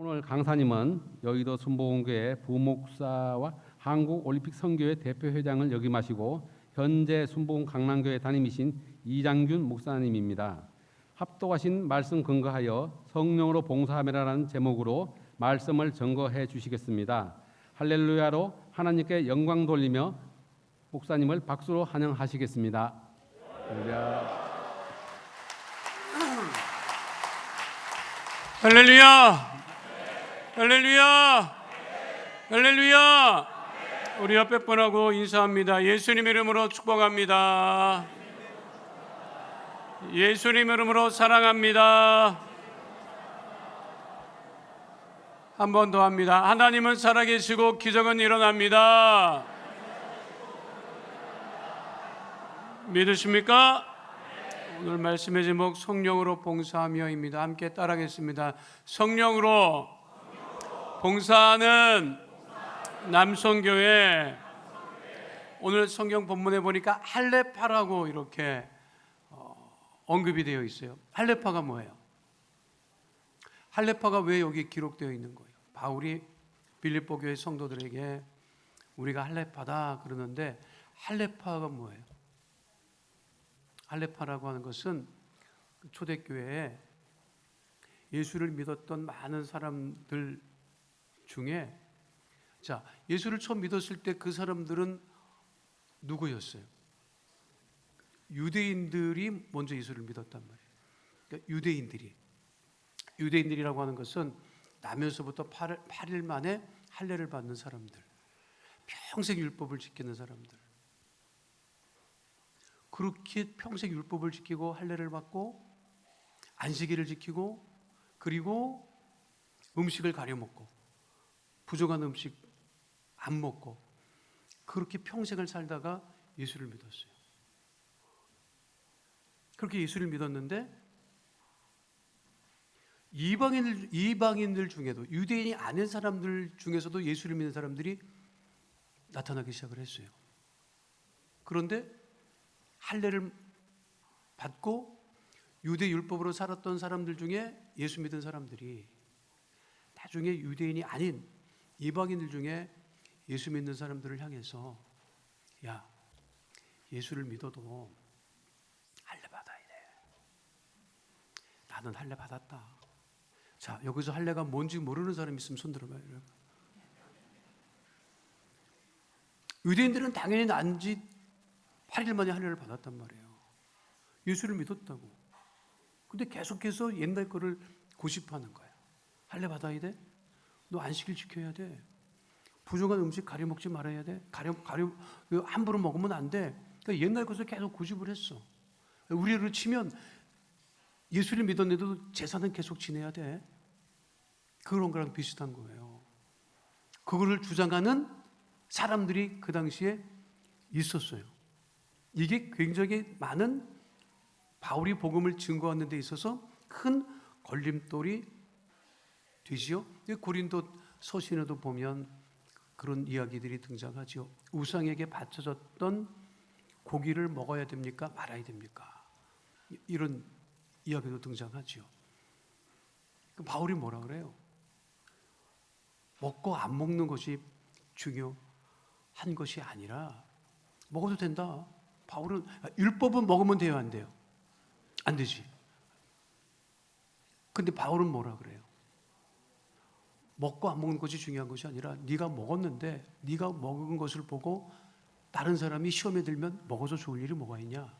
오늘 강사님은 여의도 순복음교회 부목사와 한국올림픽 선교회 대표회장을 역임하시고 현재 순복음 강남교회 담임이신 이장균 목사님입니다. 합독하신 말씀 근거하여 성령으로 봉사하며라는 제목으로 말씀을 증거해 주시겠습니다. 할렐루야로 하나님께 영광 돌리며 목사님을 박수로 환영하시겠습니다. 할렐루야. 할렐루야! 할렐루야! 할렐루야! 우리 옆에 분하고 인사합니다. 예수님 이름으로 축복합니다. 예수님 이름으로 사랑합니다. 한 번 더 합니다. 하나님은 살아계시고 기적은 일어납니다. 믿으십니까? 오늘 말씀의 제목 성령으로 봉사하며입니다. 함께 따라하겠습니다. 성령으로 봉사하는 남성교회. 오늘 성경 본문에 보니까 할례파라고 이렇게 언급이 되어 있어요. 할례파가 뭐예요? 할례파가 왜 여기 기록되어 있는 거예요? 바울이 빌립보 교회 성도들에게 우리가 할례파다 그러는데 할례파가 뭐예요? 할례파라고 하는 것은 초대교회에 예수를 믿었던 많은 사람들 중에 예수를 처음 믿었을 때 그 사람들은 누구였어요? 유대인들이 먼저 예수를 믿었단 말이에요. 그러니까 유대인들이라고 하는 것은 나면서부터 8일 만에 할례를 받는 사람들, 평생 율법을 지키는 사람들. 그렇게 평생 율법을 지키고 할례를 받고 안식일을 지키고 그리고 음식을 가려 먹고 부정한 음식 안 먹고 그렇게 평생을 살다가 예수를 믿었어요. 그렇게 예수를 믿었는데 이방인들 중에도 유대인이 아닌 사람들 중에서도 예수를 믿는 사람들이 나타나기 시작을 했어요. 그런데 할례를 받고 유대 율법으로 살았던 사람들 중에 예수 믿은 사람들이 나중에 유대인이 아닌 이방인들 중에 예수 믿는 사람들을 향해서 야, 예수를 믿어도 할례 받아야 돼. 나는 할례 받았다. 자, 여기서 할례가 뭔지 모르는 사람 있으면 손 들어봐요. 유대인들은 당연히 난지 8일 만에 할례를 받았단 말이에요. 예수를 믿었다고. 근데 계속해서 옛날 거를 고집하는 거야. 할례 받아야 돼? 너 안식일 지켜야 돼. 부정한 음식 가려 먹지 말아야 돼. 함부로 먹으면 안 돼. 그러니까 옛날 것을 계속 고집을 했어. 우리로 치면 예수를 믿었는데도 제사는 계속 지내야 돼. 그런 거랑 비슷한 거예요. 그거를 주장하는 사람들이 그 당시에 있었어요. 이게 굉장히 많은 바울이 복음을 증거하는 데 있어서 큰 걸림돌이 되지요. 고린도 서신에도 보면 그런 이야기들이 등장하죠. 우상에게 바쳐졌던 고기를 먹어야 됩니까? 말아야 됩니까? 이런 이야기도 등장하죠. 바울이 뭐라 그래요? 먹고 안 먹는 것이 중요한 것이 아니라 먹어도 된다. 바울은 율법은 먹으면 돼요, 안 돼요? 안 되지. 근데 바울은 뭐라 그래요? 먹고 안 먹는 것이 중요한 것이 아니라 네가 먹었는데 네가 먹은 것을 보고 다른 사람이 시험에 들면 먹어서 좋을 일이 뭐가 있냐?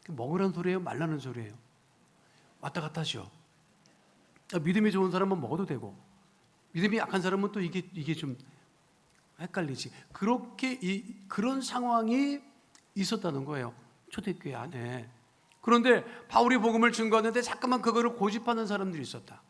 먹으라는 소리예요? 말라는 소리예요? 왔다 갔다 하죠. 믿음이 좋은 사람은 먹어도 되고 믿음이 약한 사람은 또 이게 좀 헷갈리지. 그런 상황이 있었다는 거예요. 초대교회 안에. 그런데 바울이 복음을 증거하는데 잠깐만 그거를 고집하는 사람들이 있었다.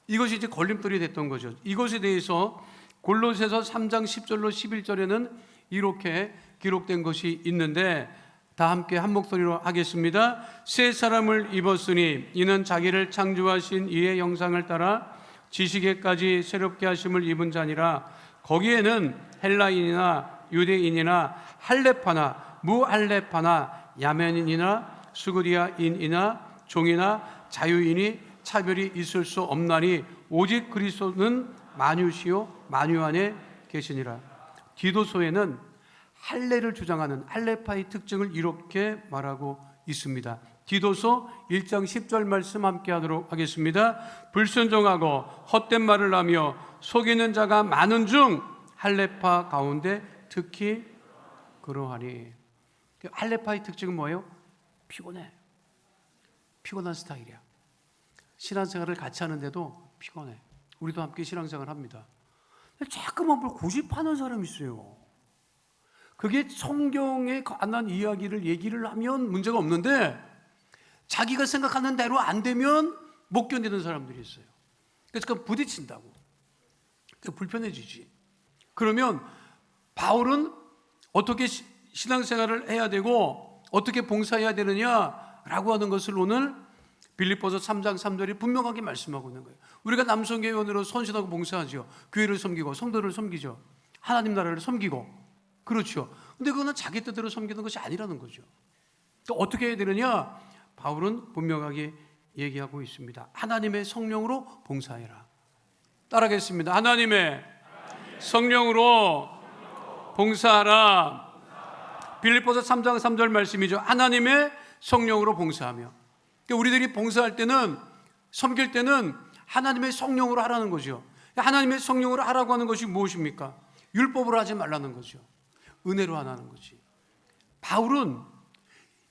이것이 이제 걸림돌이 됐던 거죠. 이것에 대해서 골로새서 3장 10절로 11절에는 이렇게 기록된 것이 있는데 다 함께 한 목소리로 하겠습니다. 새 사람을 입었으니 이는 자기를 창조하신 이의 형상을 따라 지식에까지 새롭게 하심을 입은 자니라. 거기에는 헬라인이나 유대인이나 할례파나 무할례파나 야맨인이나 수그리아인이나 종이나 자유인이 차별이 있을 수 없나니 오직 그리스도는 만유시요 만유 안에 계시니라. 디도서에는 할례를 주장하는 할례파의 특징을 이렇게 말하고 있습니다. 디도서 1장 10절 말씀 함께 하도록 하겠습니다. 불순종하고 헛된 말을 하며 속이는 자가 많은 중 할례파 가운데 특히 그러하니. 할례파의 특징은 뭐예요? 피곤해. 피곤한 스타일이야. 신앙생활을 같이 하는데도 피곤해. 우리도 함께 신앙생활을 합니다. 자꾸만 뭘 고집하는 사람이 있어요. 그게 성경에 관한 이야기를 얘기를 하면 문제가 없는데 자기가 생각하는 대로 안 되면 못 견디는 사람들이 있어요. 그래서 부딪힌다고. 불편해지지. 그러면 바울은 어떻게 신앙생활을 해야 되고 어떻게 봉사해야 되느냐라고 하는 것을 오늘 빌립보서 3장 3절이 분명하게 말씀하고 있는 거예요. 우리가 남성교회원으로 헌신하고 봉사하죠. 교회를 섬기고 성도를 섬기죠. 하나님 나라를 섬기고. 그렇죠. 근데 그거는 자기 뜻대로 섬기는 것이 아니라는 거죠. 또 어떻게 해야 되느냐? 바울은 분명하게 얘기하고 있습니다. 하나님의 성령으로 봉사해라. 따라하겠습니다. 하나님의 성령으로 봉사하라. 빌립보서 3장 3절 말씀이죠. 하나님의 성령으로 봉사하며. 그러니까 우리들이 봉사할 때는, 섬길 때는 하나님의 성령으로 하라는 거죠. 하나님의 성령으로 하라고 하는 것이 무엇입니까? 율법으로 하지 말라는 거죠. 은혜로 하라는 거지. 바울은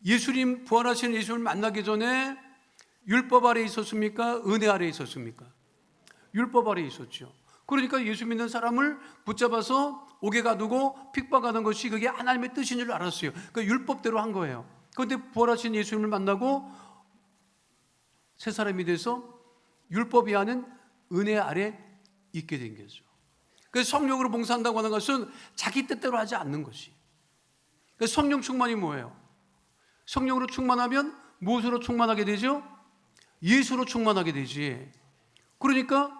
예수님, 부활하신 예수님을 만나기 전에 율법 아래에 있었습니까? 은혜 아래에 있었습니까? 율법 아래에 있었죠. 그러니까 예수 믿는 사람을 붙잡아서 옥에 가두고 핍박하는 것이 그게 하나님의 뜻인 줄 알았어요. 그러니까 율법대로 한 거예요. 그런데 부활하신 예수님을 만나고 새 사람이 돼서 율법이 아닌 은혜 아래 있게 된 거죠. 그래서 성령으로 봉사한다고 하는 것은 자기 뜻대로 하지 않는 것이. 그래서 성령 충만이 뭐예요? 성령으로 충만하면 무엇으로 충만하게 되죠? 예수로 충만하게 되지. 그러니까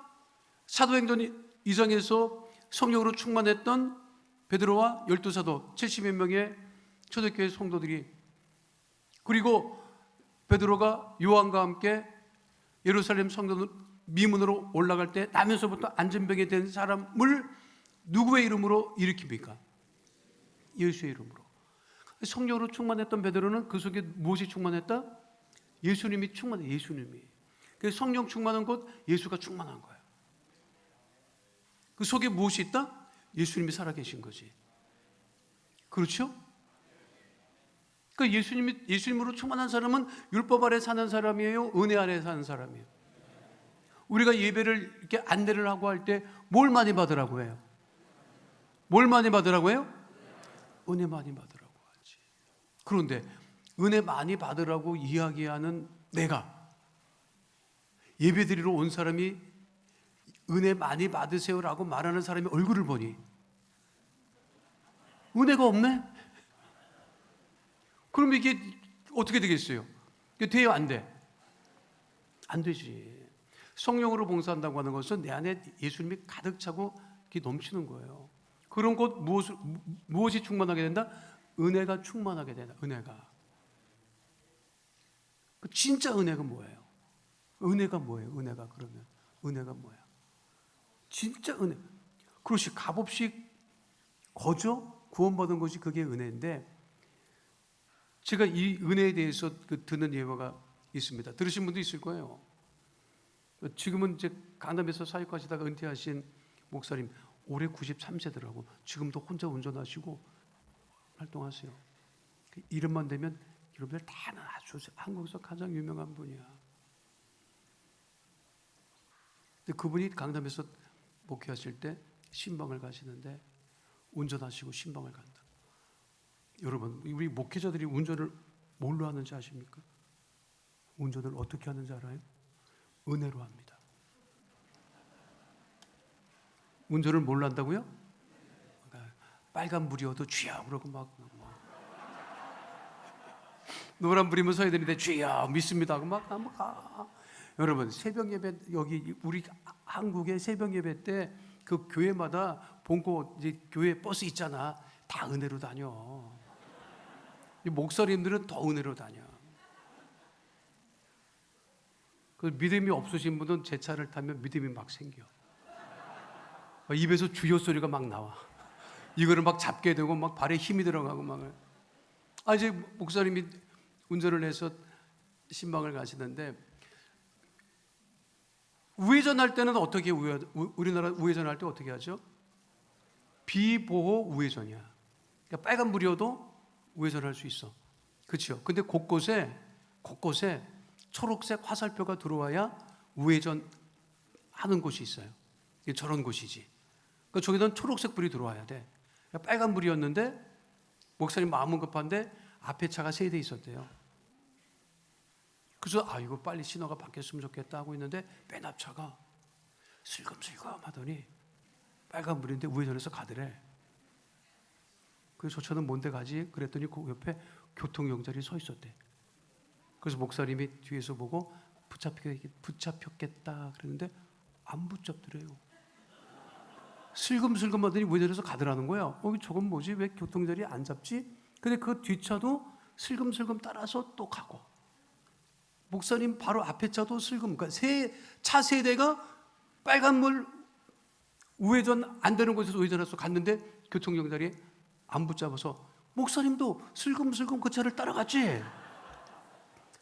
사도행전 2장에서 성령으로 충만했던 베드로와 12사도 70여 명의 초대교회 성도들이, 그리고 베드로가 요한과 함께 예루살렘 성전 미문으로 올라갈 때 나면서부터 안전병이 된 사람을 누구의 이름으로 일으킵니까? 예수의 이름으로. 성령으로 충만했던 베드로는 그 속에 무엇이 충만했다? 예수님이 충만해. 예수님이. 그래서 성령 충만한 곳 예수가 충만한 거예요. 그 속에 무엇이 있다? 예수님이 살아계신 거지. 그렇죠? 그러니까 예수님으로 충만한 사람은 율법 아래 사는 사람이에요? 은혜 아래 사는 사람이에요? 우리가 예배를 이렇게 안내를 하고 할 때 뭘 많이 받으라고 해요? 뭘 많이 받으라고 해요? 은혜 많이 받으라고 하지. 그런데 은혜 많이 받으라고 이야기하는 내가, 예배 드리러 온 사람이 은혜 많이 받으세요라고 말하는 사람의 얼굴을 보니 은혜가 없네? 그럼 이게 어떻게 되겠어요? 이게 돼요, 안 돼? 안 되지. 성령으로 봉사한다고 하는 것은 내 안에 예수님이 가득 차고 이렇게 넘치는 거예요. 그런 것 무엇이 충만하게 된다? 은혜가 충만하게 된다. 은혜가. 진짜 은혜가 뭐예요? 은혜가 뭐예요? 은혜가 그러면 은혜가 뭐야? 진짜 은혜. 그것이 값없이 거저 구원받은 것이 그게 은혜인데, 제가 이 은혜에 대해서 듣는 예화가 있습니다. 들으신 분도 있을 거예요. 지금은 이제 강남에서 사역하시다가 은퇴하신 목사님, 올해 93세더라고. 지금도 혼자 운전하시고 활동하세요. 이름만 되면 여러분들 다 아는 아주 한국에서 가장 유명한 분이야. 근데 그분이 강남에서 목회하실 때 신방을 가시는데 운전하시고 신방을 간다. 여러분, 우리 목회자들이 운전을 뭘로 하는지 아십니까? 운전을 어떻게 하는지 알아요? 은혜로 합니다. 운전을 뭘로 한다고요? 빨간불이어도 쥐야 그러고 막 노란불이면 서야 되는데 쥐야 믿습니다 하고 막 가. 여러분, 새벽 예배, 여기 우리 한국의 새벽 예배 때 그 교회마다 본고 이제 교회 버스 있잖아. 다 은혜로 다녀. 목사님들은 더 은혜로 다녀. 그 믿음이 없으신 분은 제 차를 타면 믿음이 막 생겨. 입에서 주여 소리가 막 나와. 이거를 막 잡게 되고 막 발에 힘이 들어가고 막. 이제 목사님이 운전을 해서 신방을 가시는데 우회전할 때는 어떻게 우리나라 우회전할 때 어떻게 하죠? 비보호 우회전이야. 그러니까 빨간불이어도 우회전할 수 있어. 그렇죠? 근데 곳곳에 초록색 화살표가 들어와야 우회전 하는 곳이 있어요. 저런 곳이지. 그러니까 저기는 초록색 불이 들어와야 돼. 그러니까 빨간불이었는데 목사님 마음은 급한데 앞에 차가 3대 있었대요. 그래서 이거 빨리 신호가 바뀌었으면 좋겠다 하고 있는데 맨 앞차가 슬금슬금 하더니 빨간불인데 우회전해서 가더래. 그래서 저 차는 뭔데 가지? 그랬더니 그 옆에 교통경찰이 서 있었대. 그래서 목사님이 뒤에서 보고 붙잡혔겠다 그랬는데 안 붙잡더래요. 슬금슬금 하더니 우회전해서 가더라는 거야. 저건 뭐지? 왜 교통경찰이 안 잡지? 근데 그 뒷차도 슬금슬금 따라서 또 가고, 목사님 바로 앞에 차도 슬금, 그러니까 차 3대가 빨간불 우회전 안 되는 곳에서 우회전해서 갔는데 교통경찰이 안 붙잡아서 목사님도 슬금슬금 그 차를 따라갔지.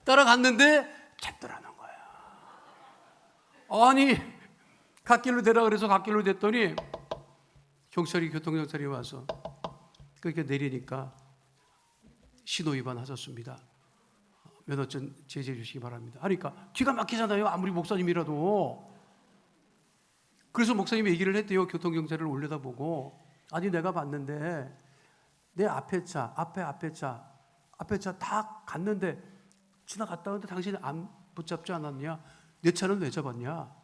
따라갔는데 잡더라는 거야. 아니 갓길로 대라 그래서 갓길로 댔더니 교통경찰이 와서 그렇게 내리니까 신호 위반 하셨습니다. 면허증 제지해 주시기 바랍니다. 하니까 기가 막히잖아요. 아무리 목사님이라도. 그래서 목사님이 얘기를 했대요. 교통경찰을 올려다보고, 아니 내가 봤는데 내 앞에 차 다 갔는데 지나갔다 오는데 당신이 안 붙잡지 않았냐? 내 차는 왜 잡았냐?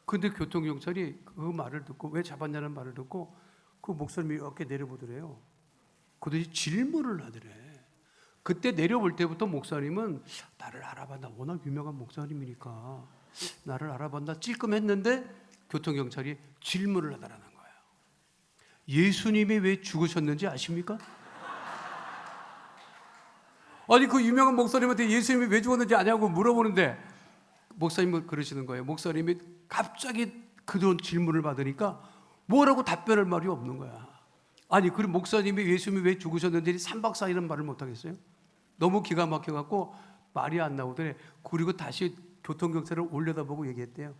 근데 교통경찰이 그 말을 듣고, 왜 잡았냐는 말을 듣고 그 목사님이 이렇게 내려보더래요. 그들이 질문을 하더래. 그때 내려볼 때부터 목사님은 나를 알아봤나, 워낙 유명한 목사님이니까 나를 알아봤나 찔끔했는데 교통경찰이 질문을 하더라는 거예요. 예수님이 왜 죽으셨는지 아십니까? 아니 그 유명한 목사님한테 예수님이 왜 죽었는지 아냐고 물어보는데 목사님은 그러시는 거예요. 목사님이 갑자기 그런 질문을 받으니까 뭐라고 답변할 말이 없는 거야. 아니 그럼 목사님이 예수님이 왜 죽으셨는지 3박 4일은 말을 못하겠어요? 너무 기가 막혀갖고 말이 안 나오더래. 그리고 다시 교통경찰을 올려다보고 얘기했대요.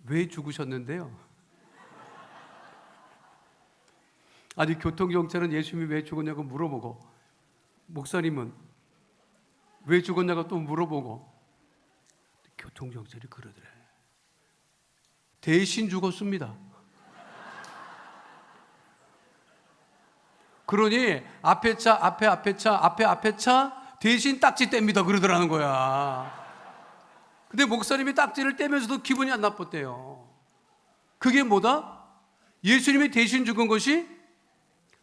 왜 죽으셨는데요? 아니 교통경찰은 예수님이 왜 죽었냐고 물어보고, 목사님은 왜 죽었냐고 또 물어보고, 교통경찰이 그러더래. 대신 죽었습니다. 그러니 앞에 차 대신 딱지 뗍니다 그러더라는 거야. 근데 목사님이 딱지를 떼면서도 기분이 안 나빴대요. 그게 뭐다? 예수님이 대신 죽은 것이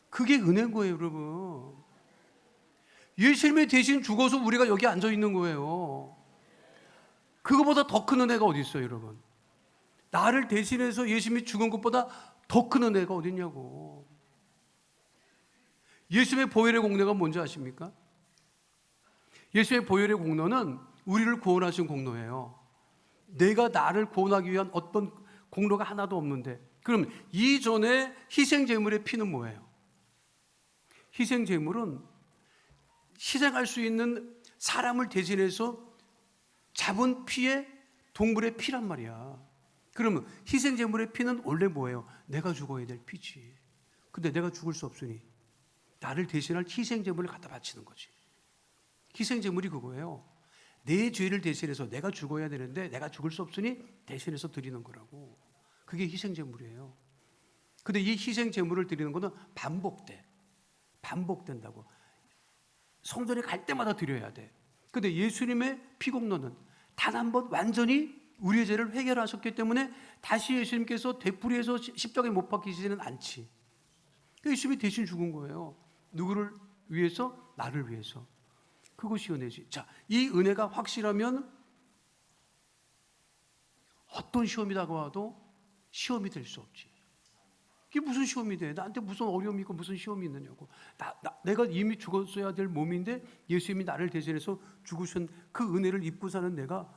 그게 은혜인 거예요, 여러분. 예수님이 대신 죽어서 우리가 여기 앉아 있는 거예요. 그거보다 더 큰 은혜가 어디 있어요, 여러분? 나를 대신해서 예수님이 죽은 것보다 더 큰 은혜가 어디 있냐고. 예수님의 보혈의 공로가 뭔지 아십니까? 예수의 보혈의 공로는 우리를 구원하신 공로예요. 내가 나를 구원하기 위한 어떤 공로가 하나도 없는데, 그럼 이전에 희생제물의 피는 뭐예요? 희생제물은 희생할 수 있는 사람을 대신해서 잡은 피에 동물의 피란 말이야. 그러면 희생제물의 피는 원래 뭐예요? 내가 죽어야 될 피지. 근데 내가 죽을 수 없으니 나를 대신할 희생제물을 갖다 바치는 거지. 희생제물이 그거예요. 내 죄를 대신해서 내가 죽어야 되는데 내가 죽을 수 없으니 대신해서 드리는 거라고. 그게 희생제물이에요. 근데 이 희생제물을 드리는 거는 반복된다고. 성전에 갈 때마다 드려야 돼. 근데 예수님의 피공로는 단 한 번 완전히 우리의 죄를 해결하셨기 때문에 다시 예수님께서 되풀이해서 십자가에 못 박히시지는 않지. 예수님이 대신 죽은 거예요. 누구를 위해서? 나를 위해서. 그것이 은혜지. 자, 이 은혜가 확실하면 어떤 시험이 다가와도 시험이 될 수 없지. 이게 무슨 시험이 돼? 나한테 무슨 어려움이 있고 무슨 시험이 있느냐고. 내가 이미 죽었어야 될 몸인데 예수님이 나를 대신해서 죽으신 그 은혜를 입고 사는 내가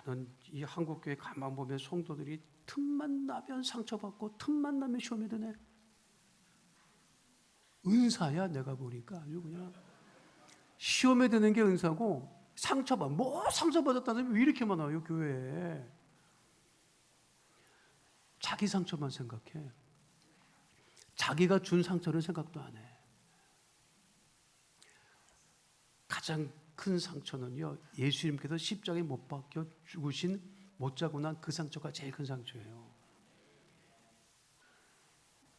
나는 이 한국교회 가만 보면 성도들이 틈만 나면 상처받고 틈만 나면 시험에 드네. 은사야. 내가 보니까 아주 그냥 시험에 드는 게 은사고, 상처받았다는 왜 이렇게 많아요 교회에. 자기 상처만 생각해. 자기가 준 상처는 생각도 안 해. 가장 큰 상처는요, 예수님께서 십자가에 못 박혀 죽으신, 못 자고 난 그 상처가 제일 큰 상처예요.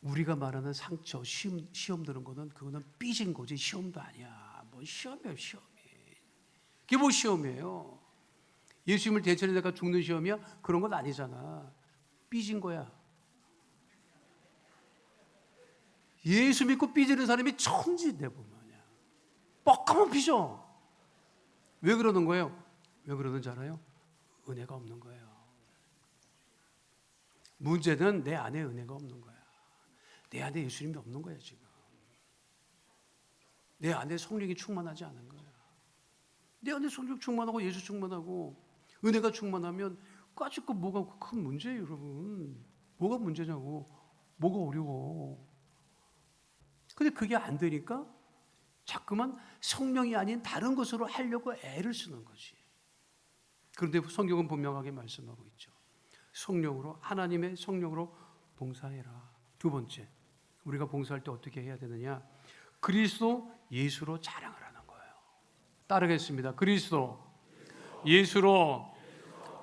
우리가 말하는 상처, 시험 드는 거는 그거는 삐진 거지 시험도 아니야. 뭐 시험이에요, 시험이. 그게 뭐 시험이에요? 예수님을 대천에 내가 죽는 시험이야? 그런 건 아니잖아. 삐진 거야. 예수 믿고 삐지는 사람이 천지인데 보면 뻑하면 삐져. 왜 그러는 거예요? 왜 그러는지 알아요? 은혜가 없는 거예요. 문제는 내 안에 은혜가 없는 거야. 내 안에 예수님이 없는 거야 지금. 내 안에 성령이 충만하지 않은 거야. 내 안에 성령 충만하고 예수 충만하고 은혜가 충만하면 까짓 거 뭐가 큰 문제예요 여러분. 뭐가 문제냐고. 뭐가 어려워. 근데 그게 안 되니까 자꾸만 성령이 아닌 다른 것으로 하려고 애를 쓰는 거지. 그런데 성경은 분명하게 말씀하고 있죠. 성령으로, 하나님의 성령으로 봉사해라. 두 번째, 우리가 봉사할 때 어떻게 해야 되느냐? 그리스도 예수로 자랑을 하는 거예요. 따르겠습니다. 그리스도 예수로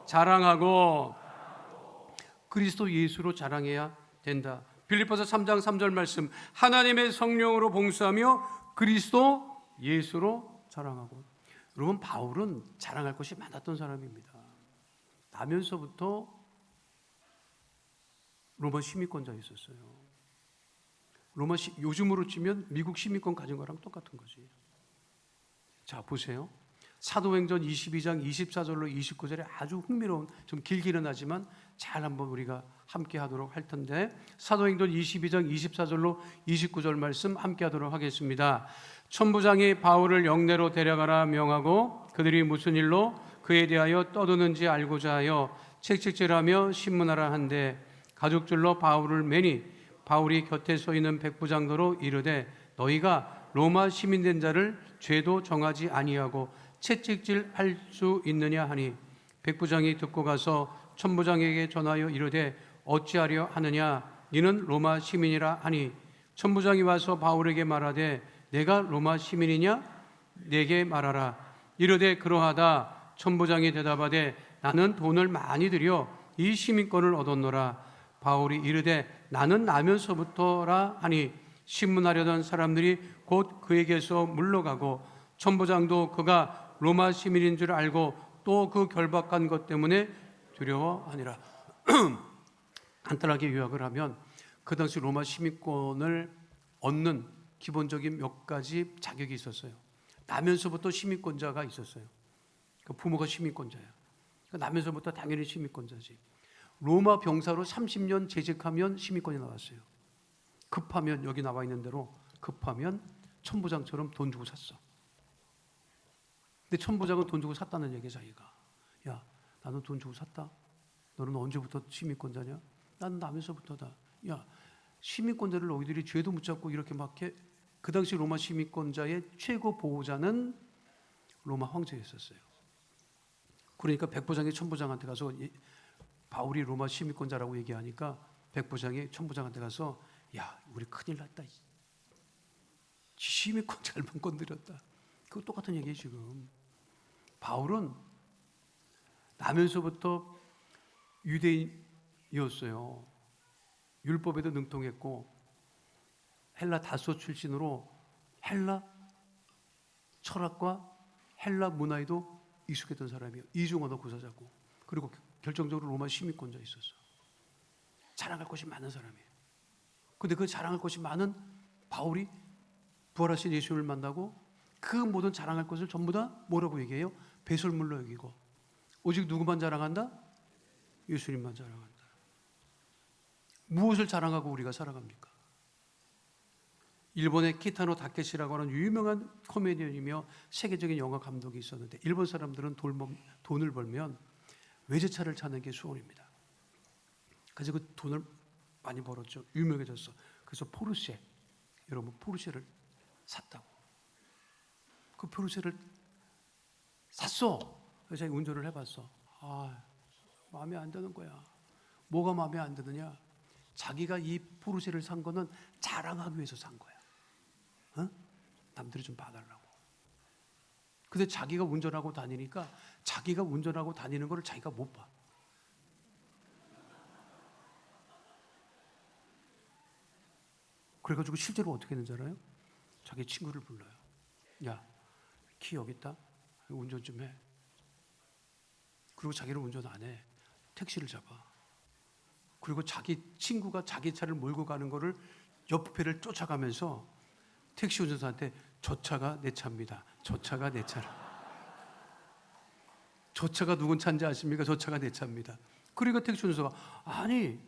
자랑하고 그리스도 예수로 자랑해야 된다. 빌립보서 3장 3절 말씀, 하나님의 성령으로 봉사하며 그리스도 예수로 자랑하고. 여러분, 바울은 자랑할 것이 많았던 사람입니다. 나면서부터 로마 시민권자였었어요. 요즘으로 치면 미국 시민권 가진 거랑 똑같은 거지. 자, 보세요. 사도행전 22장 24절로 29절에 아주 흥미로운, 좀 길기는 하지만 잘 한번 우리가 함께 하도록 할 텐데, 사도행전 22장 24절로 29절 말씀 함께 하도록 하겠습니다. 천부장이 바울을 영내로 데려가라 명하고 그들이 무슨 일로 그에 대하여 떠드는지 알고자 하여 책찍질하며 신문하라 한데, 가죽줄로 바울을 매니 바울이 곁에 서 있는 백부장도로 이르되, 너희가 로마 시민된 자를 죄도 정하지 아니하고 채찍질 할 수 있느냐 하니, 백부장이 듣고 가서 천부장에게 전하여 이르되, 어찌하려 하느냐? 너는 로마 시민이라 하니, 천부장이 와서 바울에게 말하되, 내가 로마 시민이냐? 내게 말하라. 이르되, 그러하다. 천부장이 대답하되, 나는 돈을 많이 들여 이 시민권을 얻었노라. 바울이 이르되, 나는 나면서부터라 하니, 신문하려던 사람들이 곧 그에게서 물러가고, 천부장도 그가 로마 시민인 줄 알고 또 그 결박한 것 때문에 두려워하니라. 간단하게 요약을 하면, 그 당시 로마 시민권을 얻는 기본적인 몇 가지 자격이 있었어요. 나면서부터 시민권자가 있었어요. 그 부모가 시민권자야. 나면서부터 당연히 시민권자지. 로마 병사로 30년 재직하면 시민권이 나왔어요. 급하면, 여기 나와 있는 대로 급하면 천부장처럼 돈 주고 샀어. 근데 천부장은 돈 주고 샀다는 얘기야. 자기가, 야, 나는 돈 주고 샀다. 너는 언제부터 시민권자냐? 나는 나면서부터다. 야, 시민권자를 너희들이 죄도 못 잡고 이렇게 막 해. 그 당시 로마 시민권자의 최고 보호자는 로마 황제였었어요. 그러니까 백부장이 천부장한테 가서, 바울이 로마 시민권자라고 얘기하니까 백부장이 천부장한테 가서, 야, 우리 큰일 났다. 시민권 잘못 건드렸다. 그거 똑같은 얘기예요 지금. 바울은 나면서부터 유대인이었어요. 율법에도 능통했고 헬라 다소 출신으로 헬라 철학과 헬라 문화에도 익숙했던 사람이에요. 이중 언어 구사자고, 그리고 결정적으로 로마 시민권자 있었어. 자랑할 것이 많은 사람이에요. 근데 그 자랑할 것이 많은 바울이 부활하신 예수님을 만나고 그 모든 자랑할 것을 전부 다 뭐라고 얘기해요? 배설물로 여기고, 오직 누구만 자랑한다? 예수님만 자랑한다. 무엇을 자랑하고 우리가 살아갑니까? 일본의 키타노 다케시라고 하는 유명한 코미디언이며 세계적인 영화 감독이 있었는데, 일본 사람들은 돈을 벌면 외제차를 찾는 게 소원입니다. 그래서 그 돈을 많이 벌었죠. 유명해졌어. 그래서 포르쉐, 여러분 포르쉐를 샀다고. 그 포르쉐를 샀어. 그래서 자기 운전을 해봤어. 마음에 안 드는 거야. 뭐가 마음에 안 드느냐? 자기가 이 포르쉐를 산 거는 자랑하기 위해서 산 거야. 남들이 좀 봐달라고. 근데 자기가 운전하고 다니니까 자기가 운전하고 다니는 거를 자기가 못 봐. 그래가지고 실제로 어떻게 했는지 알아요? 자기 친구를 불러요. 야, 키 여기 있다. 운전 좀 해. 그리고 자기는 운전 안 해. 택시를 잡아. 그리고 자기 친구가 자기 차를 몰고 가는 거를 옆에를 쫓아가면서 택시 운전사한테 저 차가 내 차입니다. 저 차가 내 차라. 저 차가 누군 차인지 아십니까? 저 차가 내 차입니다. 그러니까 택시 운전사가 아니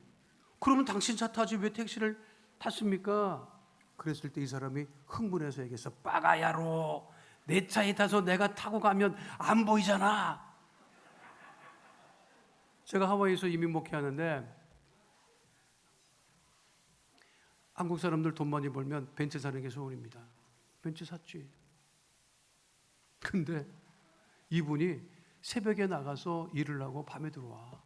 그러면 당신 차 타지 왜 택시를 탔습니까? 그랬을 때 이 사람이 흥분해서 얘기했어. 빠가야로 내 차에 타서 내가 타고 가면 안 보이잖아. 제가 하와이에서 이민 목회하는데 한국 사람들 돈 많이 벌면 벤츠 사는 게 소원입니다. 벤츠 샀지. 근데 이분이 새벽에 나가서 일을 하고 밤에 들어와.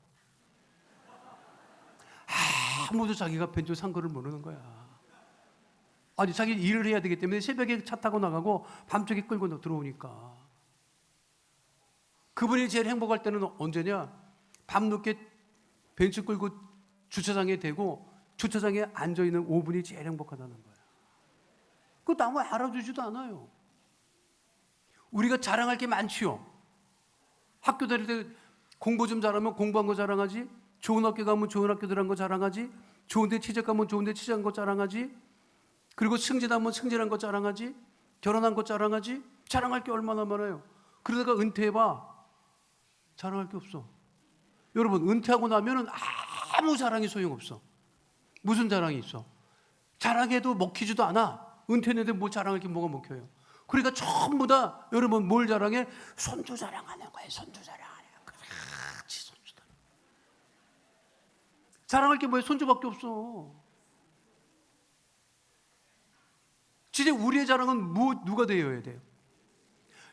아무도 자기가 벤츠 산 거를 모르는 거야. 아니 자기 일을 해야 되기 때문에 새벽에 차 타고 나가고 밤쪽에 끌고 들어오니까. 그분이 제일 행복할 때는 언제냐? 밤늦게 벤츠 끌고 주차장에 대고 주차장에 앉아있는 5분이 제일 행복하다는 거야. 그것도 아무 알아주지도 않아요. 우리가 자랑할 게 많지요. 학교 다닐 때 공부 좀 잘하면 공부한 거 자랑하지. 좋은 학교 가면 좋은 학교 들어간 거 자랑하지. 좋은 데 취직 가면 좋은 데 취직한 거 자랑하지. 그리고 승진하면 승진한 거 자랑하지. 결혼한 거 자랑하지. 자랑할 게 얼마나 많아요. 그러다가 은퇴해봐. 자랑할 게 없어. 여러분 은퇴하고 나면은 아무 자랑이 소용없어. 무슨 자랑이 있어? 자랑해도 먹히지도 않아. 은퇴했는데 뭐 자랑할 게 뭐가 먹혀요. 그러니까 전부 다 여러분 뭘 자랑해? 손주 자랑하는 거예요. 손주 자랑하는 거. 그렇지 손주다. 자랑할 게 뭐예요? 손주밖에 없어. 진짜 우리의 자랑은 누가 되어야 돼요?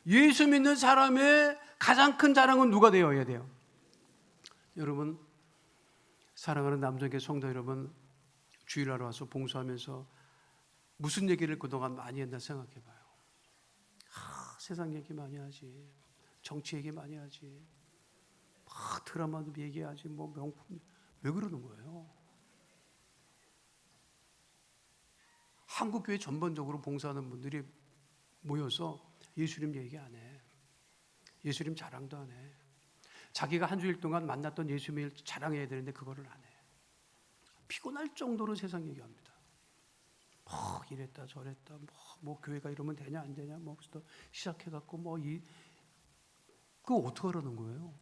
예수 믿는 사람의 가장 큰 자랑은 누가 되어야 돼요? 여러분 사랑하는 남정교 성도 여러분, 주일하러 와서 봉사하면서 무슨 얘기를 그동안 많이 했나 생각해 봐요. 세상 얘기 많이 하지. 정치 얘기 많이 하지. 드라마도 얘기하지. 뭐 명품. 왜 그러는 거예요? 한국교회 전반적으로 봉사하는 분들이 모여서 예수님 얘기 안 해. 예수님 자랑도 안 해. 자기가 한 주일 동안 만났던 예수님을 자랑해야 되는데 그거를 안 해. 피곤할 정도로 세상 얘기합니다. 이랬다 저랬다 뭐 교회가 이러면 되냐 안 되냐 뭐부터 시작해갖고 그거 어떻게 하라는 거예요?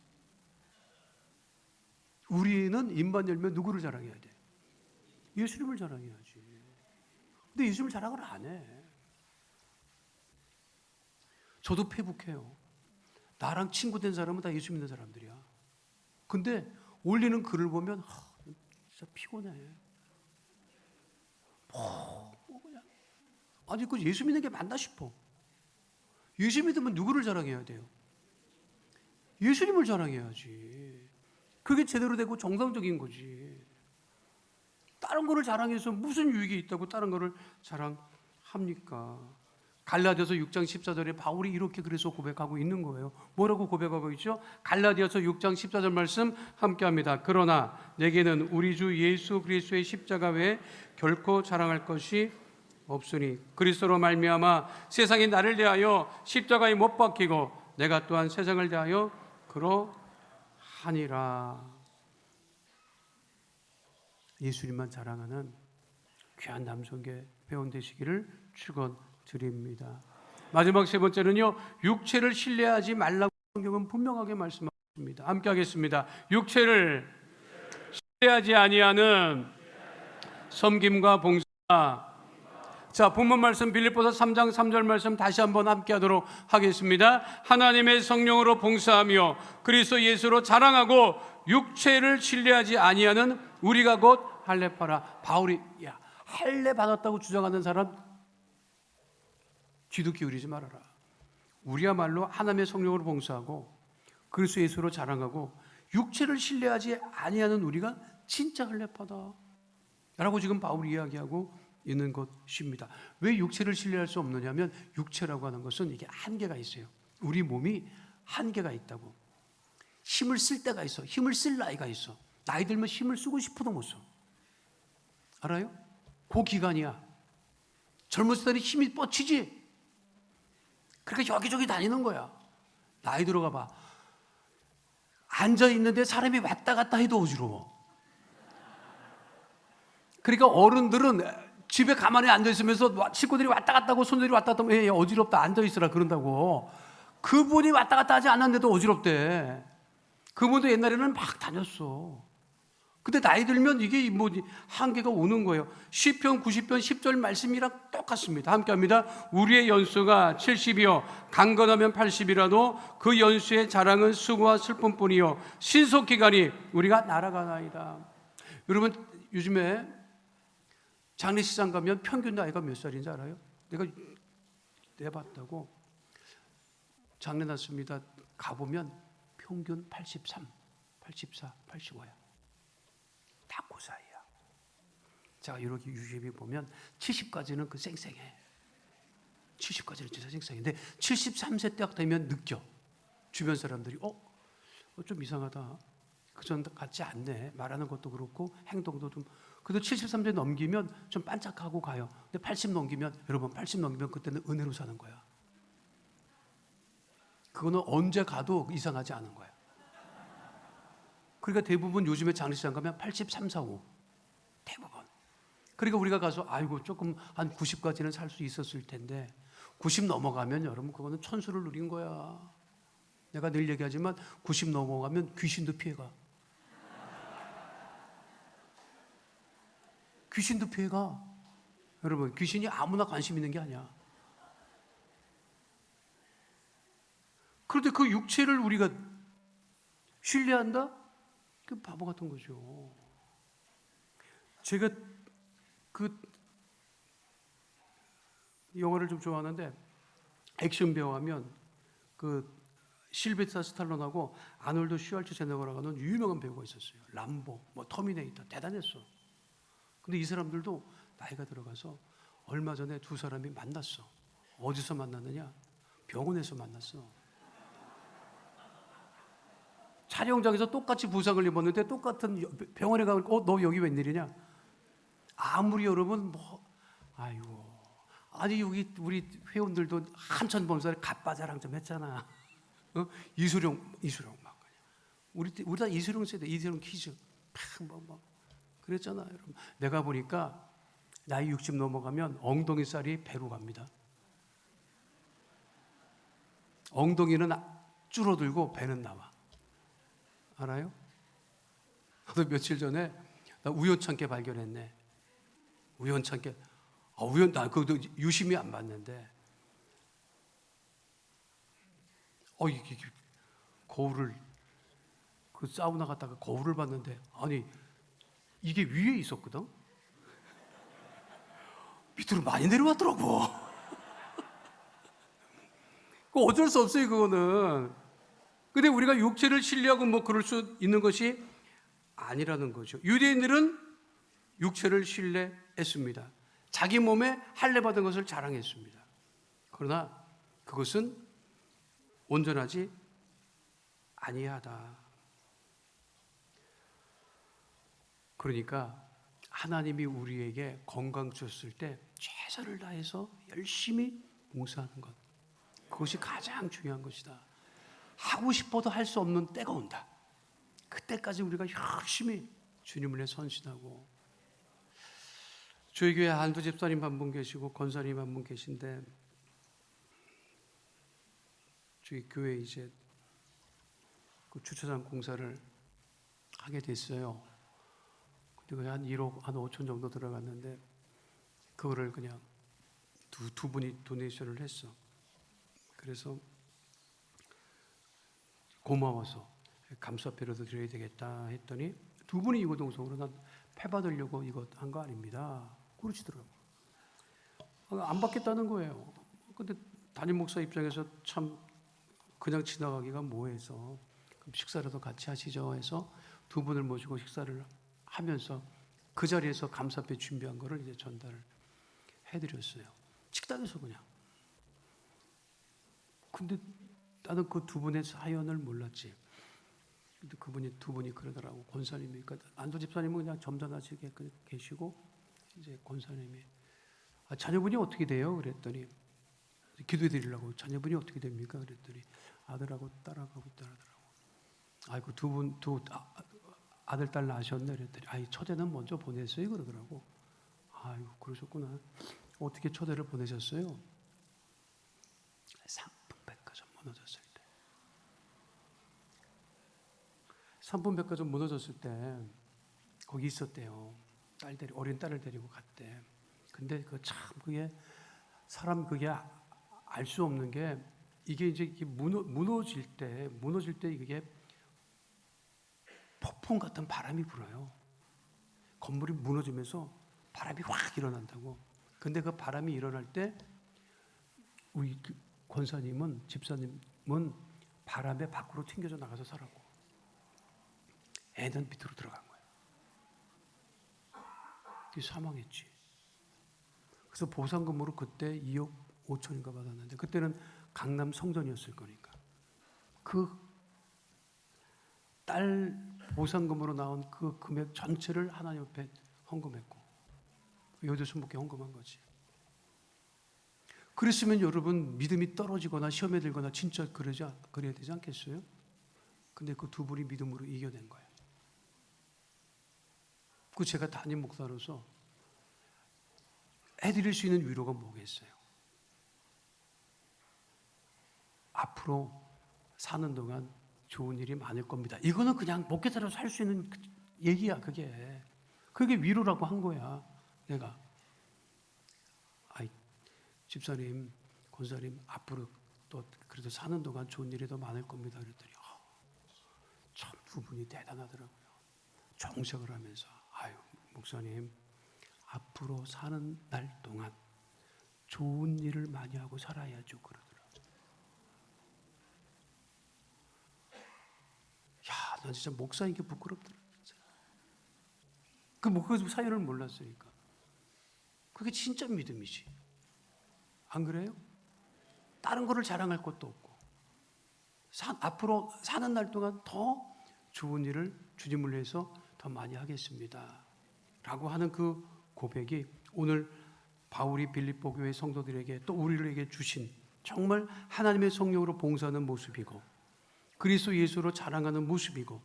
우리는 입만 열면 누구를 자랑해야 돼? 예수님을 자랑해야지. 근데 예수님을 자랑을 안 해. 저도 페북해요. 나랑 친구 된 사람은 다 예수 믿는 사람들이야. 근데 올리는 글을 보면 진짜 피곤해. 그냥 아니 그 예수 믿는 게 맞나 싶어. 예수 믿으면 누구를 자랑해야 돼요? 예수님을 자랑해야지. 그게 제대로 되고 정상적인 거지. 다른 거를 자랑해서 무슨 유익이 있다고 다른 거를 자랑합니까? 갈라디아서 6장 14절에 바울이 이렇게 그래서 고백하고 있는 거예요. 뭐라고 고백하고 있죠? 갈라디아서 6장 14절 말씀 함께합니다. 그러나 내게는 우리 주 예수 그리스도의 십자가 외에 결코 자랑할 것이 없으니 그리스도로 말미암아 세상이 나를 대하여 십자가에 못 박히고 내가 또한 세상을 대하여 그러하니라. 예수님만 자랑하는 귀한 남성계 회원 되시기를 축원드립니다. 마지막 세 번째는요, 육체를 신뢰하지 말라고 성경은 분명하게 말씀하십니다. 함께 하겠습니다. 육체를 신뢰하지 아니하는 섬김과 봉사 자, 본문 말씀 빌립보서 3장 3절 말씀 다시 한번 함께 하도록 하겠습니다. 하나님의 성령으로 봉사하며 그리스도 예수로 자랑하고 육체를 신뢰하지 아니하는 우리가 곧 할례파라. 바울이 할례 받았다고 주장하는 사람 귀도 기울이지 말아라. 우리야말로 하나님의 성령으로 봉사하고 그리스도 예수로 자랑하고 육체를 신뢰하지 아니하는 우리가 진짜 할례파다 라고 지금 바울이 이야기하고 있는 것입니다. 왜 육체를 신뢰할 수 없느냐면 육체라고 하는 것은 이게 한계가 있어요. 우리 몸이 한계가 있다고. 힘을 쓸 때가 있어. 힘을 쓸 나이가 있어. 나이 들면 힘을 쓰고 싶어도 못 써. 알아요? 그 기간이야. 젊었을 때는 힘이 뻗치지. 그러니까 여기저기 다니는 거야. 나이 들어가 봐. 앉아 있는데 사람이 왔다 갔다 해도 어지러워. 그러니까 어른들은 집에 가만히 앉아 있으면서 친구들이 왔다 갔다 하고 손들이 왔다 갔다 하면 어지럽다 앉아 있으라 그런다고. 그분이 왔다 갔다 하지 않았는데도 어지럽대. 그분도 옛날에는 막 다녔어. 근데 나이 들면 이게 뭐 한계가 오는 거예요. 시편 90편 10절 말씀이랑 똑같습니다. 함께 합니다. 우리의 연수가 70이요 강건하면 80이라도 그 연수의 자랑은 수고와 슬픔뿐이요 신속기간이 우리가 날아가나이다. 여러분 요즘에 장례식장 가면 평균 나이가 몇 살인지 알아요? 내가 내봤다고. 장례 났습니다. 가보면 평균 83, 84, 85야. 다 그 사이야. 자, 이렇게 유심히 보면 70까지는 그 쌩쌩해. 70까지는 진짜 쌩쌩인데 73세 딱 되면 느껴. 주변 사람들이 좀 이상하다. 그전 같지 않네. 말하는 것도 그렇고 행동도 좀. 그래도 73세 넘기면 좀 반짝하고 가요. 근데 80 넘기면 여러분 80 넘기면 그때는 은혜로 사는 거야. 그거는 언제 가도 이상하지 않은 거야. 그러니까 대부분 요즘에 장례식장 가면 83, 4, 5 대부분. 그러니까 우리가 가서 아이고 조금 한 90까지는 살 수 있었을 텐데 90 넘어가면 여러분 그거는 천수를 누린 거야. 내가 늘 얘기하지만 90 넘어가면 귀신도 피해가. 귀신도 피해가. 여러분 귀신이 아무나 관심 있는 게 아니야. 그런데 그 육체를 우리가 신뢰한다? 그 바보 같은 거죠. 제가 그 영화를 좀 좋아하는데 액션 배우 하면 그 실베스터 스탈론하고 아놀드 슈왈츠제네거라고 하는 유명한 배우가 있었어요. 람보, 뭐 터미네이터 대단했어. 근데 이 사람들도 나이가 들어가서 얼마 전에 두 사람이 만났어. 어디서 만났느냐? 병원에서 만났어. 촬영장에서 똑같이 부상을 입었는데 똑같은 병원에 가고 너 여기 웬일이냐? 아무리 여러분 아이고 아니 여기 우리 회원들도 한천 범사를 갓바자랑 좀 했잖아. 이수룡 막 우리 다 이수룡 세대, 이수룡 퀴즈 막 그랬잖아, 여러분. 내가 보니까 나이 60 넘어가면 엉덩이 살이 배로 갑니다. 엉덩이는 줄어들고 배는 나와. 알아요? 나도 며칠 전에 나 우연찮게 발견했네. 우연찮게. 나 그것도 유심히 안 봤는데. 이게 거울을 그 사우나 갔다가 거울을 봤는데 아니 이게 위에 있었거든. 밑으로 많이 내려왔더라고. 그 어쩔 수 없어요, 그거는. 근데 우리가 육체를 신뢰하고 뭐 그럴 수 있는 것이 아니라는 거죠. 유대인들은 육체를 신뢰했습니다. 자기 몸에 할례 받은 것을 자랑했습니다. 그러나 그것은 온전하지 아니하다. 그러니까 하나님이 우리에게 건강 주셨을 때 최선을 다해서 열심히 봉사하는 것, 그것이 가장 중요한 것이다. 하고 싶어도 할 수 없는 때가 온다. 그때까지 우리가 열심히 주님을 위해 선신하고. 저희 교회 한두 집사님 한 분 계시고 권사님 한 분 계신데 저희 교회 이제 그 주차장 공사를 하게 됐어요. 근데 한 1억 한 5천 정도 들어갔는데 그거를 그냥 두 분이 도네이션을 했어. 그래서 고마워서 감사패라도 드려야 되겠다 했더니 두 분이 이거동성으로 난 패 받으려고 이거 한 거 아닙니다. 그러시더라고. 안 받겠다는 거예요. 근데 담임 목사 입장에서 참 그냥 지나가기가 뭐해서 그럼 식사라도 같이 하시죠 해서 두 분을 모시고 식사를 하면서 그 자리에서 감사패 준비한 거를 이제 전달을 해드렸어요. 식당에서 그냥. 근데 나는 그 두 분의 사연을 몰랐지. 근데 두 분이 그러더라고. 권사님이, 그러니까 안도 집사님은 그냥 점잖하시게 계시고 이제 권사님이 자녀분이 어떻게 돼요? 그랬더니 기도해 드리려고 자녀분이 어떻게 됩니까? 그랬더니 아들하고 딸하고 있다더라고. 아이고 두 아들 딸 낳으셨네 그랬더니 아이 첫째는 먼저 보냈어요 그러더라고. 아이고 그러셨구나. 어떻게 초대를 보내셨어요? 삼풍백화점 무너졌을 때. 삼풍백화점 무너졌을 때 거기 있었대요. 어린 딸을 데리고 갔대. 근데 그게 사람 그게 알 수 없는 게 이게 이제 무너질 때 이게 폭풍 같은 바람이 불어요. 건물이 무너지면서 바람이 확 일어난다고. 근데 그 바람이 일어날 때 우리 권사님은 집사님은 바람에 밖으로 튕겨져 나가서 살았고 애는 밑으로 들어간 거예요. 사망했지. 그래서 보상금으로 그때 2억 5천인가 받았는데 그때는 강남 성전이었을 거니까 그 딸 보상금으로 나온 그 금액 전체를 하나님 앞에 헌금했고 여의도 순복음교회 헌금한 거지. 그랬으면 여러분 믿음이 떨어지거나 시험에 들거나 진짜 그래야 되지 않겠어요? 근데 그 두 분이 믿음으로 이겨낸 거예요. 그 제가 담임 목사로서 해드릴 수 있는 위로가 뭐겠어요? 앞으로 사는 동안 좋은 일이 많을 겁니다. 이거는 그냥 먹게 살아서 할 수 있는 얘기야. 그게 위로라고 한 거야. 내가 집사님, 권사님 앞으로 또 그래도 사는 동안 좋은 일이 더 많을 겁니다. 그랬더니 참 두 분이 대단하더라고요. 정색을 하면서 목사님 앞으로 사는 날 동안 좋은 일을 많이 하고 살아야죠. 그러더라고요. 난 진짜 목사인 게 부끄럽더라. 그 사연을 몰랐으니까. 그게 진짜 믿음이지. 안 그래요? 다른 거를 자랑할 것도 없고 앞으로 사는 날 동안 더 좋은 일을 주님을 위해서 더 많이 하겠습니다. 라고 하는 그 고백이 오늘 바울이 빌립보 교회 성도들에게 또 우리에게 주신 정말 하나님의 성령으로 봉사하는 모습이고 그리스도 예수로 자랑하는 모습이고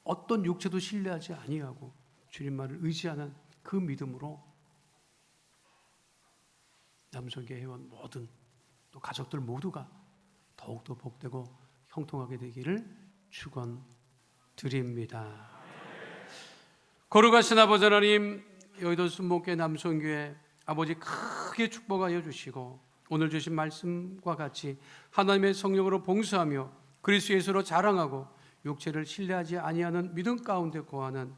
어떤 육체도 신뢰하지 아니하고 주님만을 의지하는 그 믿음으로 남성계 회원 모든 또 가족들 모두가 더욱더 복되고 형통하게 되기를 축원드립니다. 거룩하신 아버지 하나님, 여의도 순복음교회 남성교회 아버지 크게 축복하여 주시고 오늘 주신 말씀과 같이 하나님의 성령으로 봉사하며 그리스도 예수로 자랑하고 육체를 신뢰하지 아니하는 믿음 가운데 거하는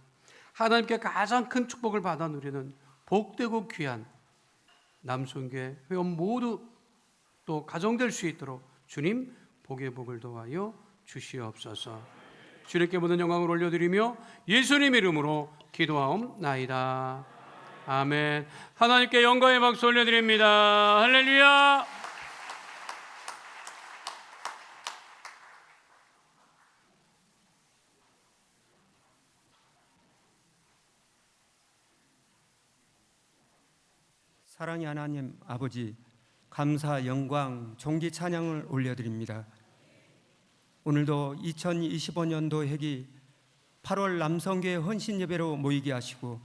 하나님께 가장 큰 축복을 받아 누리는 복되고 귀한 남성교회 회원 모두 또 가정될 수 있도록 주님 복의 복을 더하여 주시옵소서. 주님께 모든 영광을 올려드리며 예수님 이름으로 기도하옵나이다. 아멘. 하나님께 영광의 박수 올려드립니다. 할렐루야. 사랑의 하나님 아버지, 감사, 영광, 존귀 찬양을 올려드립니다. 오늘도 2025년도 회기 8월 남성교회 헌신예배로 모이게 하시고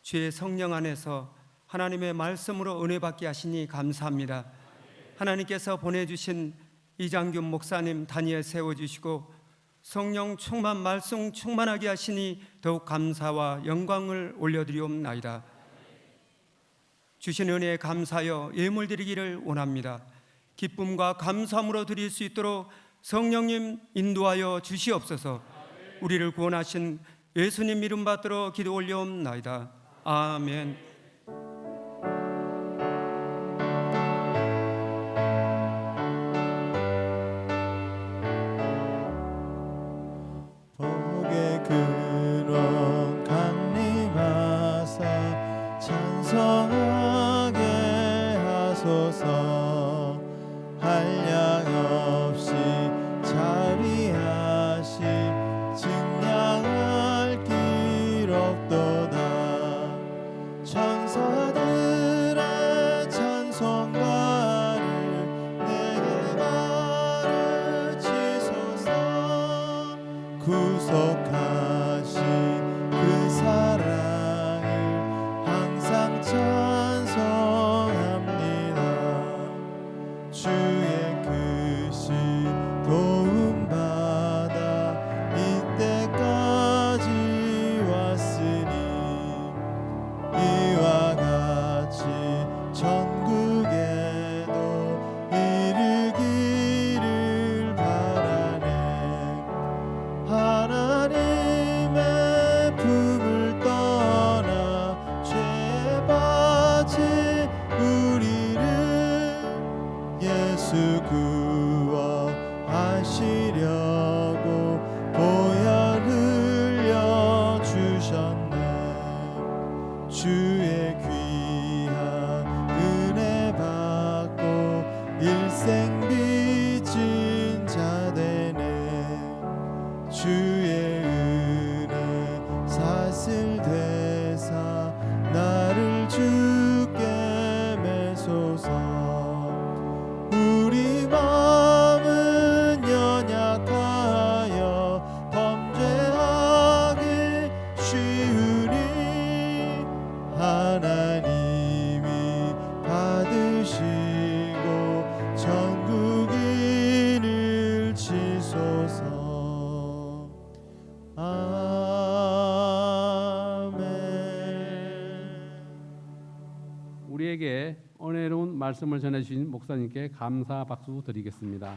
주의 성령 안에서 하나님의 말씀으로 은혜 받게 하시니 감사합니다. 하나님께서 보내주신 이장균 목사님 단위에 세워주시고 성령 충만 말씀 충만하게 하시니 더욱 감사와 영광을 올려드리옵나이다. 주신 은혜에 감사하여 예물 드리기를 원합니다. 기쁨과 감사함으로 드릴 수 있도록 성령님 인도하여 주시옵소서. 우리를 구원하신 예수님 이름 받들어 기도 올려옵나이다. 아멘. 복의 근원 강림하사 찬송하게 하소서. 한량 없이 자비하시 증량할 길 없도다. 천사들의 찬송가를 내게 가르치소서. 구속하신 그 사랑을 항상 찬송합니다. 주의 크신 도움받아 이때까지 왔으니 이와 같이 전국에도 이르기를 바라네. 하나님의 품을 떠나 죄에 빠진 우리를 예수 구원하시려고 보혈 흘려 주셨네. 주의 귀한 은혜 받고 일생 빚진 자 되네. 주의 은혜 사슬 되사 나를 주께 매소서. 우리 마음은 연약하여 범죄하기 쉬우니 하나님이 받으시고 전국인을 치소서. 아멘. 우리에게 은혜로운 말씀을 전해주신 목사님께 감사 박수 드리겠습니다.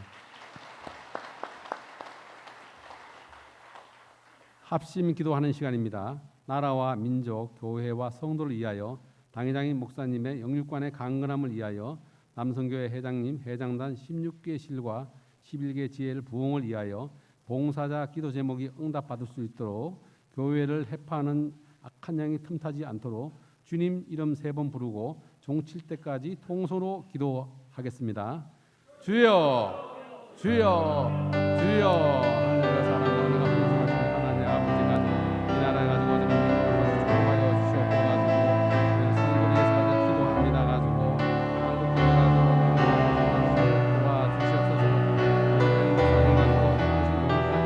합심 기도하는 시간입니다. 나라와 민족, 교회와 성도를 위하여 당회장인 목사님의 영육관의 강건함을 위하여 남성교회 회장님, 회장단 16개 실과 11개 지혜를 부흥을 위하여 봉사자 기도 제목이 응답받을 수 있도록 교회를 해파하는 악한 영이 틈타지 않도록 주님 이름 3번 부르고 종칠 때까지 통소로 기도하겠습니다. 주여, 주여, 주여. 하늘과 사랑과 은혜가 풍성하신 하나님 아버지가 이 나라 가지고 좀 축복하여 주시옵고 가지고 우리 성도들이 사자 기도합니다 가지고 한국 교회 가지고 도와주시옵소서.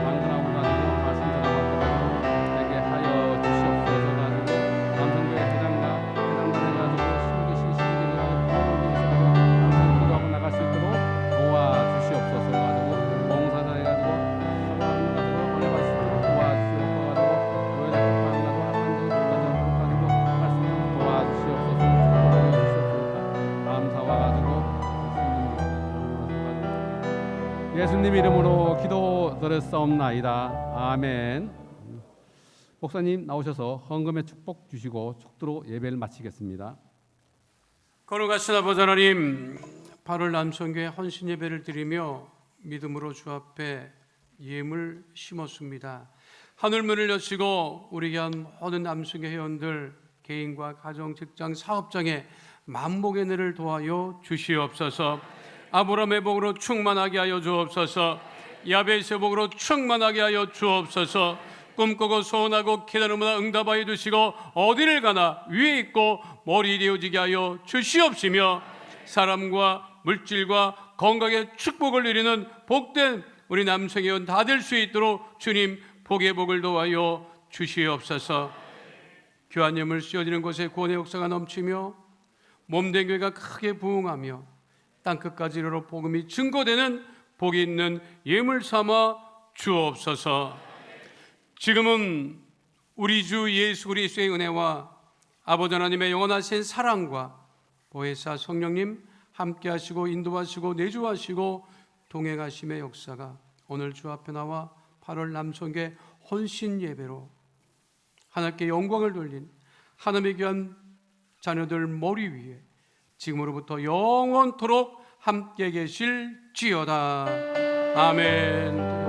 강건하고 가지고 말씀 전하고 가지고 내게 하여 주시옵소서 가지고 남성교회 회장과 회장단에 가지고 기도하고 나갈 수 있도록 도와주시옵소서 가지고 봉사단에 가지고 은혜 받을 수 있도록 도와주시옵소서 가지고 교회를 회파하고 악한 적이 가지고 할 수 있도록 도와주시옵소서. 축복하여 주시옵소서. 감사와 가지고 예수님 이름으로 기도 드렸사옵나이다. 아멘. 목사님 나오셔서 헌금의 축복 주시고 축도로 예배를 마치겠습니다. 거룩하신 아버지 하나님, 8월 남성교회 헌신 예배를 드리며 믿음으로 주 앞에 예물 심었습니다. 하늘문을 여시고 우리 한 모든 남성교회 회원들 개인과 가정, 직장, 사업장에 만복의 은혜를 도하여 주시옵소서. 아브라함의 복으로 충만하게 하여 주옵소서. 야베스의 복으로 충만하게 하여 주옵소서. 꿈꾸고 소원하고 기다림보다 응답하여 주시고 어디를 가나 위에 있고 머리 되어지게 하여 주시옵시며 사람과 물질과 건강의 축복을 누리는 복된 우리 남성회원 다 될 수 있도록 주님 복의 복을 도하여 주시옵소서. 교환염을 씌워지는 곳에 구원의 역사가 넘치며 몸된 교회가 크게 부흥하며 땅끝까지 이르러 복음이 증거되는 복이 있는 예물 삼아 주옵소서. 지금은 우리 주 예수 그리스도의 은혜와 아버지 하나님의 영원하신 사랑과 보혜사 성령님 함께 하시고 인도하시고 내주하시고 동행하심의 역사가 오늘 주 앞에 나와 8월 남성교회 혼신 예배로 하나님께 영광을 돌린 하나님의 귀한 자녀들 머리 위에 지금으로부터 영원토록 함께 계실지어다. 아멘.